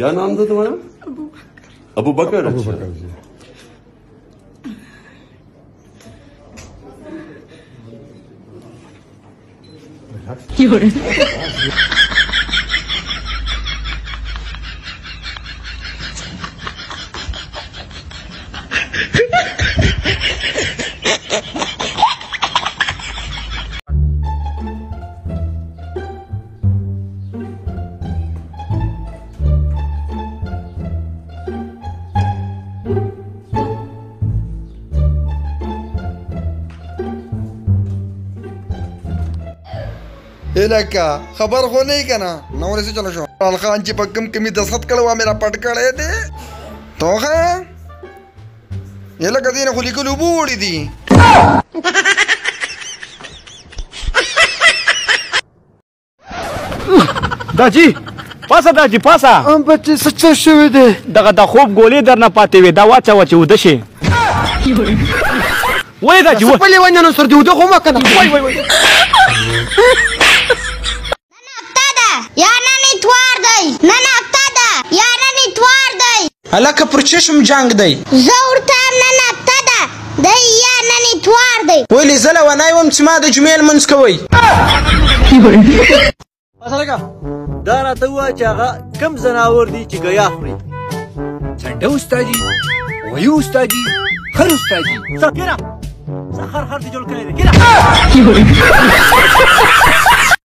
क्या नाम था तुम्हारा? अबू बकर। अबू बकर जी। लका खबर हो नहीं क्या ना नौरे से चलो शो खान ची पक्कम कमी दस्तखत कड़वा मेरा पट कड़े थे तो ये लगा दी ना खुली को लुबूड़ी थी दाजी पासा दाजी पासा हम बच्चे सच्चा शवे दे दगा दा खूब गोली दर ना पाते हुए दा वाचा वाचे उदशे वही दाजी वो पहले वही ना सर्दी उधर होमा करना वही هلکه پر چشم جنگ دی زه ورته نه نقطه ده دی یا نن اتوار دی ولې زه لیونی وم چې ما د جمعې لمونځ کوئ دا راته ووایه چې هغه کوم ځناور دي چې ګیا خوري څنډه استادي وایي استادي خر استادي څه خر دې جوړ کړی دی